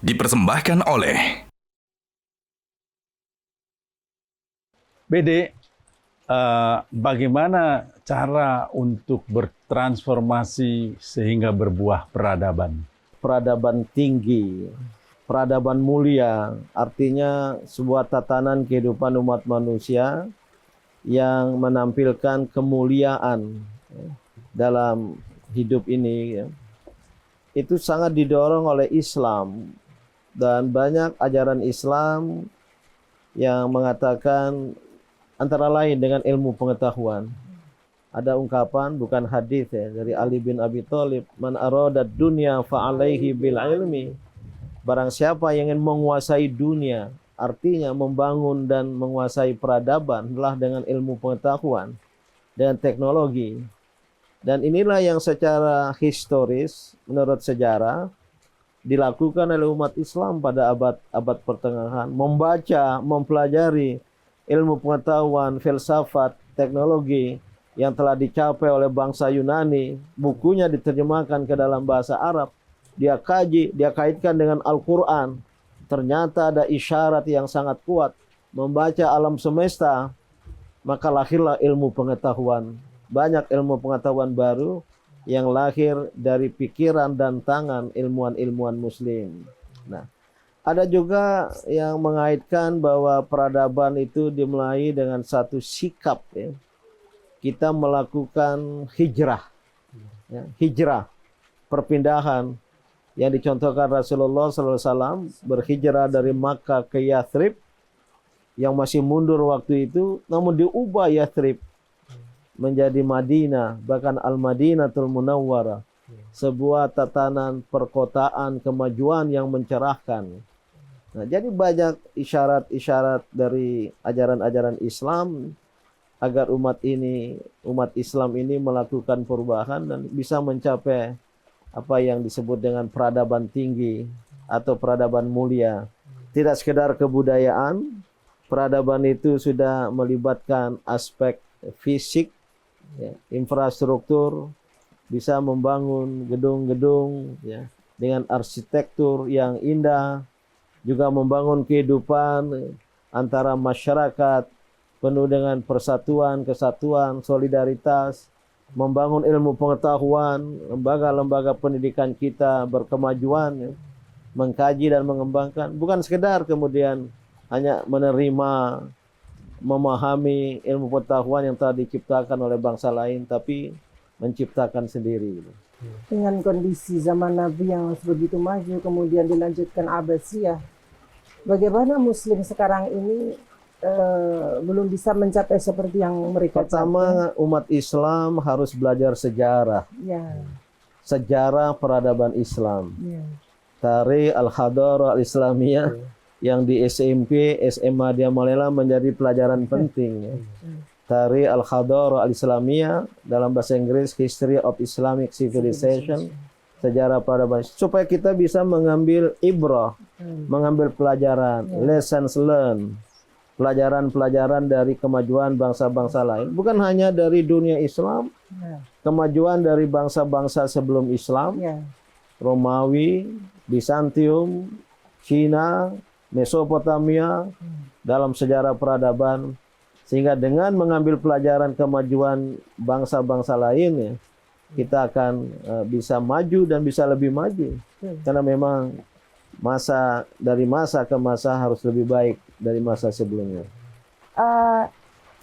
dipersembahkan oleh BD, bagaimana cara untuk bertransformasi sehingga berbuah peradaban? Peradaban tinggi, peradaban mulia, artinya sebuah tatanan kehidupan umat manusia yang menampilkan kemuliaan dalam hidup ini. Itu sangat didorong oleh Islam, dan banyak ajaran Islam yang mengatakan antara lain dengan ilmu pengetahuan. Ada ungkapan, bukan hadis ya, dari Ali bin Abi Thalib, man aradad dunya fa'alaihi bil ilmi. Barang siapa yang ingin menguasai dunia, artinya membangun dan menguasai peradaban, adalah dengan ilmu pengetahuan, dengan teknologi. Dan inilah yang secara historis, menurut sejarah, dilakukan oleh umat Islam pada abad pertengahan. Membaca, mempelajari ilmu pengetahuan, filsafat, teknologi yang telah dicapai oleh bangsa Yunani, bukunya diterjemahkan ke dalam bahasa Arab, dia kaji, dia kaitkan dengan Al-Quran. Ternyata ada isyarat yang sangat kuat. Membaca alam semesta, maka lahirlah ilmu pengetahuan. Banyak ilmu pengetahuan baru yang lahir dari pikiran dan tangan ilmuwan-ilmuwan muslim. Nah, ada juga yang mengaitkan bahwa peradaban itu dimulai dengan satu sikap ya. Kita melakukan hijrah. Ya, hijrah, perpindahan yang dicontohkan Rasulullah SAW berhijrah dari Makkah ke Yathrib yang masih mundur waktu itu, namun diubah Yathrib menjadi Madinah, bahkan Al-Madinatul Munawwarah, sebuah tatanan perkotaan kemajuan yang mencerahkan. Nah, jadi banyak isyarat-isyarat dari ajaran-ajaran Islam agar umat Islam ini melakukan perubahan dan bisa mencapai apa yang disebut dengan peradaban tinggi atau peradaban mulia. Tidak sekedar kebudayaan, peradaban itu sudah melibatkan aspek fisik, ya, infrastruktur, bisa membangun gedung-gedung ya, dengan arsitektur yang indah, juga membangun kehidupan antara masyarakat penuh dengan persatuan, kesatuan, solidaritas, membangun ilmu pengetahuan, lembaga-lembaga pendidikan kita berkemajuan, ya, mengkaji dan mengembangkan, bukan sekedar kemudian hanya menerima, memahami ilmu pengetahuan yang telah diciptakan oleh bangsa lain, tapi menciptakan sendiri. Dengan kondisi zaman Nabi yang begitu maju, kemudian dilanjutkan Abbasiyah, bagaimana Muslim sekarang ini belum bisa mencapai seperti yang mereka Pertama, umat Islam harus belajar sejarah. Ya. Sejarah peradaban Islam. Ya. Tarikh Al-Hadarah Al-Islamiyah yang di SMP, SMA dia Malela menjadi pelajaran penting. Ya. Tarikh Al-Hadarah Al-Islamiyah, dalam bahasa Inggris History of Islamic Civilization, sejarah peradaban, supaya kita bisa mengambil ibrah, mengambil pelajaran, lessons learned, pelajaran-pelajaran dari kemajuan bangsa-bangsa lain, bukan hanya dari dunia Islam, kemajuan dari bangsa-bangsa sebelum Islam, Romawi, Bizantium, Cina, Mesopotamia, dalam sejarah peradaban. Sehingga dengan mengambil pelajaran kemajuan bangsa-bangsa lain, ya, kita akan bisa maju dan bisa lebih maju. Karena memang dari masa ke masa harus lebih baik dari masa sebelumnya.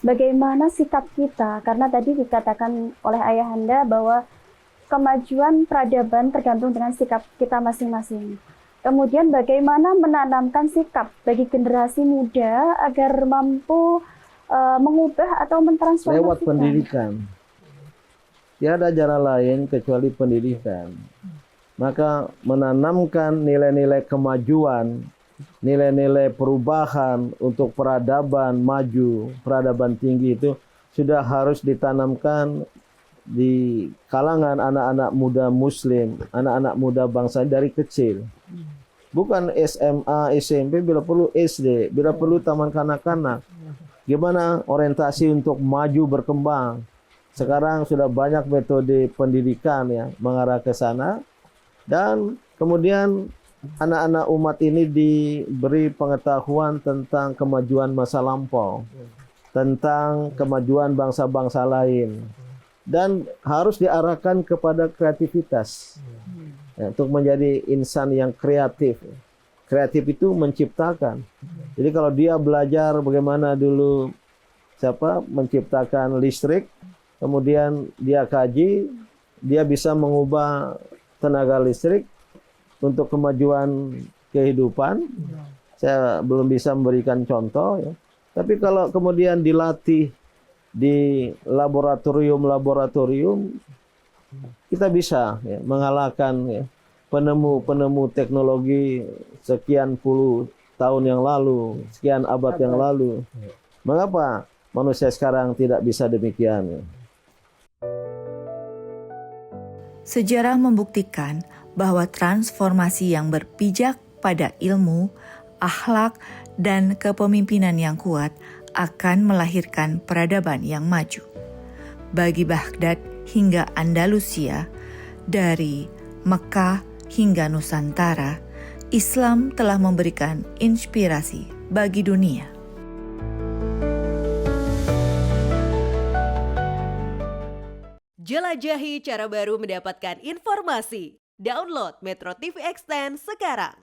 Bagaimana sikap kita? Karena tadi dikatakan oleh Ayahanda bahwa kemajuan peradaban tergantung dengan sikap kita masing-masing. Kemudian bagaimana menanamkan sikap bagi generasi muda agar mampu mengubah atau mentransformasikan? Lewat pendidikan. Tidak ada jalan lain kecuali pendidikan. Maka menanamkan nilai-nilai kemajuan, nilai-nilai perubahan untuk peradaban maju, peradaban tinggi itu sudah harus ditanamkan di kalangan anak-anak muda Muslim, anak-anak muda bangsa dari kecil. Bukan SMA, SMP, bila perlu SD, bila perlu taman kanak-kanak. Gimana orientasi untuk maju berkembang. Sekarang sudah banyak metode pendidikan ya mengarah ke sana. Dan kemudian anak-anak umat ini diberi pengetahuan tentang kemajuan masa lampau, tentang kemajuan bangsa-bangsa lain, dan harus diarahkan kepada kreativitas ya, untuk menjadi insan yang kreatif. Kreatif itu menciptakan. Jadi kalau dia belajar bagaimana dulu menciptakan listrik, kemudian dia kaji, dia bisa mengubah tenaga listrik untuk kemajuan kehidupan. Saya belum bisa memberikan contoh ya. Tapi kalau kemudian dilatih di laboratorium, kita bisa ya, mengalahkan ya, penemu-penemu teknologi sekian puluh tahun yang lalu, sekian abad yang lalu. Mengapa manusia sekarang tidak bisa demikian? Ya? Sejarah membuktikan bahwa transformasi yang berpijak pada ilmu, akhlak, dan kepemimpinan yang kuat akan melahirkan peradaban yang maju. Bagi Baghdad hingga Andalusia, dari Mekah hingga Nusantara, Islam telah memberikan inspirasi bagi dunia. Jelajahi cara baru mendapatkan informasi. Download Metro TV Extend sekarang.